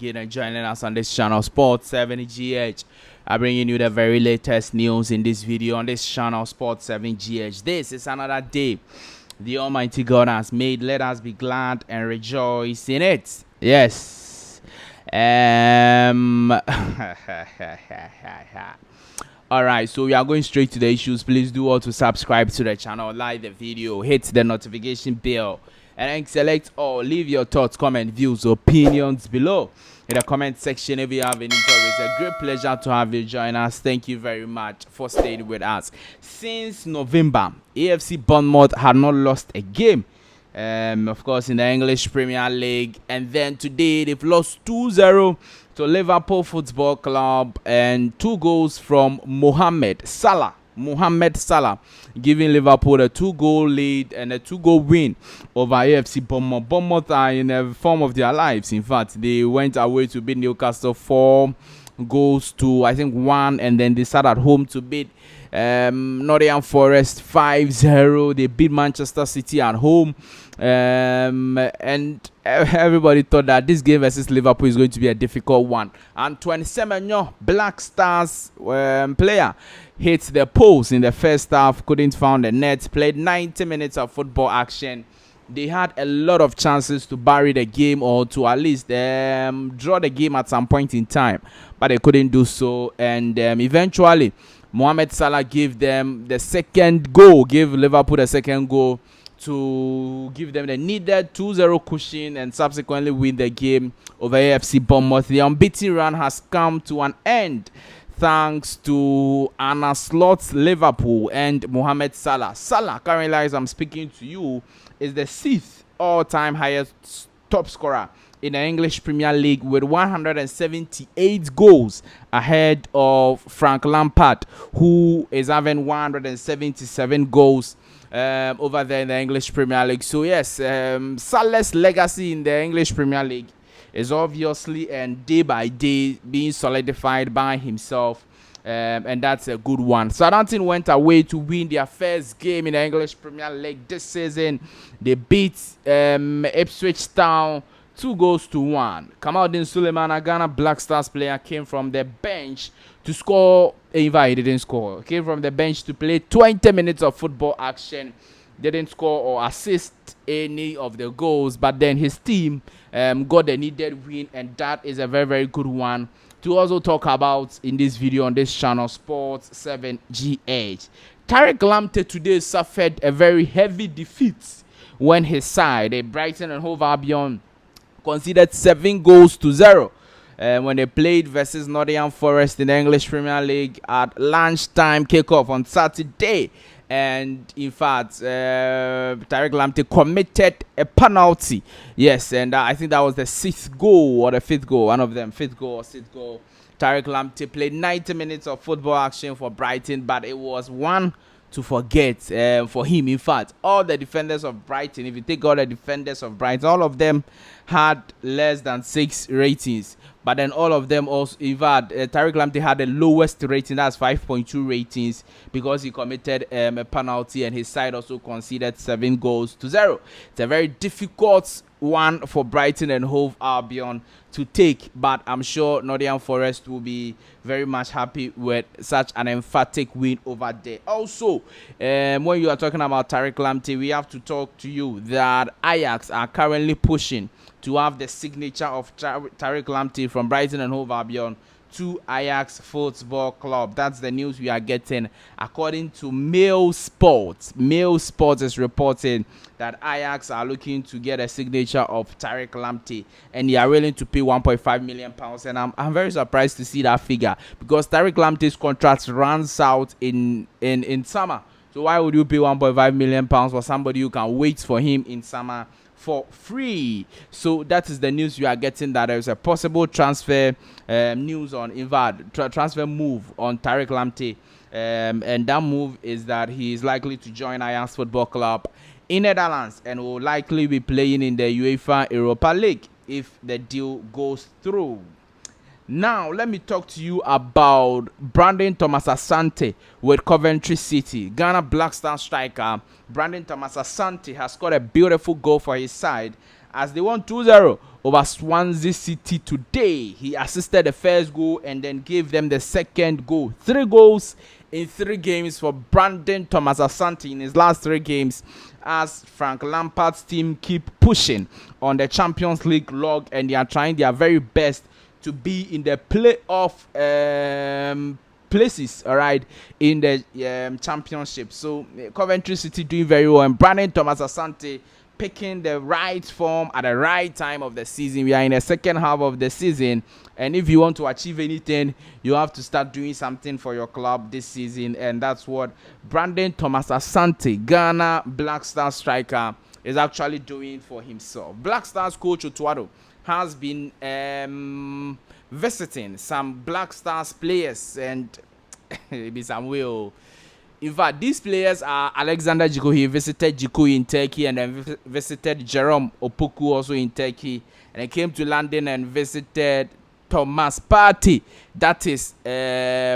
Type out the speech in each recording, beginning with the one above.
again and joining us on this channel, Sports 7GH. I'm bringing you the very latest news in this video on this channel, Sports 7GH. This is another day the Almighty God has made. Let us be glad and rejoice in it. Yes. Alright, so we are going straight to the issues. Please do also subscribe to the channel, like the video, hit the notification bell, and then select all. Leave your thoughts, comment, views, opinions below in the comment section if you have any topics. It's a great pleasure to have you join us. Thank you very much for staying with us. Since November, AFC Bournemouth had not lost a game. Of course, in the English Premier League, and then today they've lost 2-0 to Liverpool Football Club, and 2 goals from Mohamed Salah, giving Liverpool a 2-goal lead and a 2-goal win over AFC Bournemouth. Bournemouth are in a form of their lives. In fact, they went away to beat Newcastle 4 goals to, I think, 1, and then they sat at home to beat Nottingham Forest 5-0. They beat Manchester City at home, and everybody thought that this game versus Liverpool is going to be a difficult one. And Semenyo, Black Stars player, hit the post in the first half, couldn't find the net, played 90 minutes of football action. They had a lot of chances to bury the game or to at least draw the game at some point in time, but they couldn't do so. And eventually, Mohamed Salah gave them the second goal, gave Liverpool the second goal to give them the needed 2-0 cushion and subsequently win the game over AFC Bournemouth. The unbeaten run has come to an end thanks to Anna Slott's Liverpool and Mohamed Salah. Salah, currently as I'm speaking to you, is the 6th all-time highest top scorer in the English Premier League with 178 goals, ahead of Frank Lampard, who is having 177 goals over there in the English Premier League. So yes, Salah's legacy in the English Premier League is obviously and day by day being solidified by himself, and that's a good one. Southampton went away to win their first game in the English Premier League this season. They beat Ipswich Town 2-1. Kamaldeen Suleiman, a Ghana Black Stars player, came from the bench to score. He didn't score. Came from the bench to play 20 minutes of football action. Didn't score or assist any of the goals, but then his team got the needed win, and that is a very, very good one to also talk about in this video on this channel, Sports 7GH. Tariq Lamptey today suffered a very heavy defeat when his side, Brighton and Hove Albion, conceded 7-0 when they played versus Nottingham Forest in the English Premier League at lunchtime kickoff on Saturday. And in fact, Tariq Lamptey committed a penalty. Yes, and I think that was the 6th goal or the 5th goal, one of them, 5th goal or 6th goal. Tariq Lamptey played 90 minutes of football action for Brighton, but it was one to forget for him. In fact, all the defenders of Brighton, if you take all the defenders of Brighton, all of them had less than 6 ratings. But then all of them also, in fact, Tariq Lamptey had the lowest rating, that's 5.2 ratings, because he committed a penalty and his side also conceded 7-0. It's a very difficult one for Brighton and Hove Albion to take, but I'm sure Nottingham Forest will be very much happy with such an emphatic win over there. Also, when you are talking about Tariq Lamptey, we have to talk to you that Ajax are currently pushing to have the signature of Tariq Lamptey from Brighton and Hove Albion to Ajax Football Club. That's the news we are getting according to Mail Sports. Mail Sports is reporting that Ajax are looking to get a signature of Tariq Lamptey, and they are willing to pay £1.5 million. And I'm very surprised to see that figure, because Tariq Lamptey's contract runs out in summer. So why would you pay £1.5 million for somebody who can wait for him in summer for free? So that is the news you are getting, that there is a possible transfer news on transfer move on Tariq Lamptey, and that move is that he is likely to join Ajax Football Club in Netherlands and will likely be playing in the UEFA Europa League if the deal goes through. Now, let me talk to you about Brandon Thomas-Asante with Coventry City. Ghana Black Star striker Brandon Thomas-Asante has scored a beautiful goal for his side as they won 2-0 over Swansea City today. He assisted the first goal and then gave them the second goal. 3 goals in 3 games for Brandon Thomas-Asante in his last 3 games, as Frank Lampard's team keep pushing on the Champions League log, and they are trying their very best to be in the playoff places, all right, in the championship. So Coventry City doing very well, and Brandon Thomas-Asante picking the right form at the right time of the season. We are in the second half of the season, and if you want to achieve anything, you have to start doing something for your club this season, and that's what Brandon Thomas-Asante, Ghana Black Stars striker, is actually doing for himself. Black Stars coach Otuado has been visiting some Black Stars players, and maybe some will. In fact, these players are Alexander Jiku. He visited Jiku in Turkey, and then visited Jerome Opoku also in Turkey, and he came to London and visited Thomas Partey. That is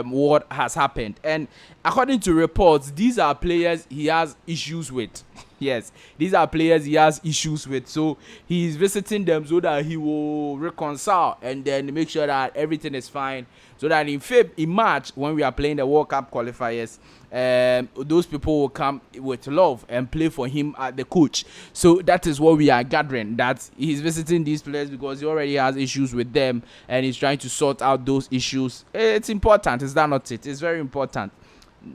what has happened. And according to reports, these are players he has issues with. Yes, these are players he has issues with. So he is visiting them so that he will reconcile and then make sure that everything is fine. So that in March, when we are playing the World Cup qualifiers, those people will come with love and play for him at the coach. So that is what we are gathering, that he's visiting these players because he already has issues with them and he's trying to sort out those issues. It's important, is that not it? It's very important.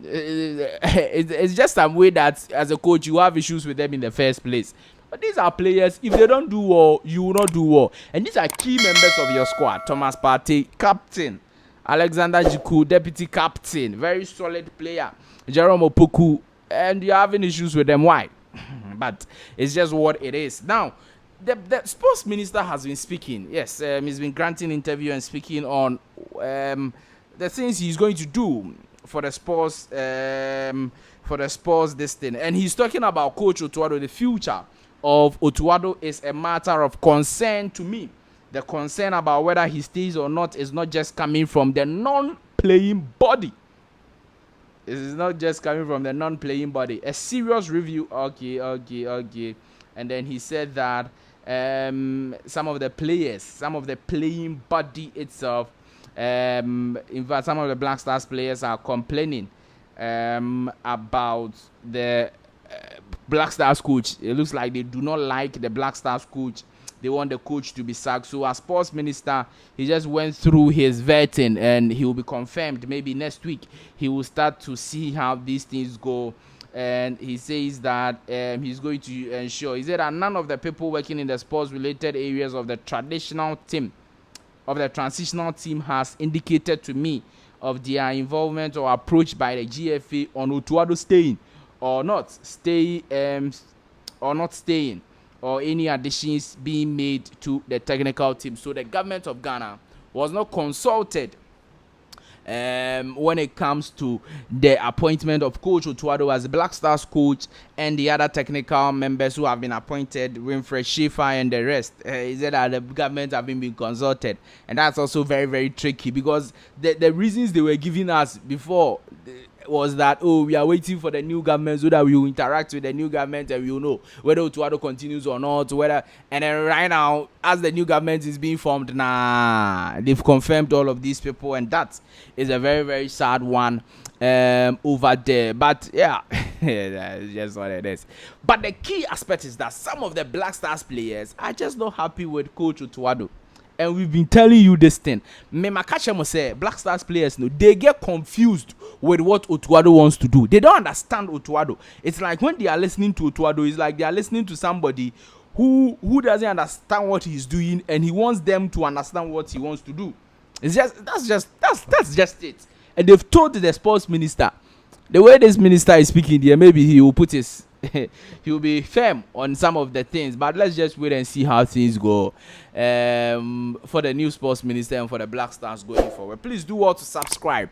It's just some way that as a coach you have issues with them in the first place. But these are players, if they don't do well, you will not do well. And these are key members of your squad. Thomas Partey, captain. Alexander Jiku, deputy captain. Very solid player. Jerome Opoku. And you're having issues with them. Why? But it's just what it is. Now, the sports minister has been speaking. Yes, he's been granting interview and speaking on the things he's going to do for the sports this thing. And he's talking about Coach Otuado. The future of Otuado is a matter of concern to me. The concern about whether he stays or not is not just coming from the non-playing body. It is not just coming from the non-playing body. A serious review. Okay. And then he said that some of the playing body itself, in fact, some of the Black Stars players are complaining about the Black Stars coach. It looks like they do not like the Black Stars coach. They want the coach to be sacked. So as sports minister, he just went through his vetting and he will be confirmed. Maybe next week he will start to see how these things go. And he says that he's going to ensure. He said that none of the people working in the sports-related areas of the transitional team has indicated to me of their involvement or approach by the GFA on Otuado staying or not staying, or any additions being made to the technical team. So the government of Ghana was not consulted when it comes to the appointment of Coach Otuado as the Black Stars coach and the other technical members who have been appointed, Winfred Schaefer and the rest. He said that the government have been consulted, and that's also very, very tricky because the reasons they were giving us before was that, we are waiting for the new government so that we will interact with the new government and we will know whether Otuado continues or not, and then right now, as the new government is being formed, they've confirmed all of these people, and that is a very, very sad one over there. But yeah, that's just what it is. But the key aspect is that some of the Black Stars players are just not happy with Coach Otuado. And we've been telling you this thing. Memakacha say Black Stars players, they get confused with what Otuado wants to do. They don't understand Otuado. It's like when they are listening to Otuado, it's like they are listening to somebody who doesn't understand what he's doing, and he wants them to understand what he wants to do. It's just that's just it. And they've told the sports minister, the way this minister is speaking there, maybe he will put his he will be firm on some of the things, but let's just wait and see how things go for the new sports minister and for the Black Stars going forward. Please do all to subscribe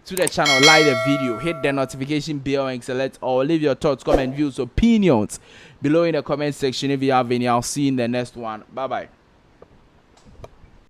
to the channel, like the video, hit the notification bell and select or leave your thoughts, comment, views, opinions below in the comment section if you have any. I'll see you in the next one. Bye bye.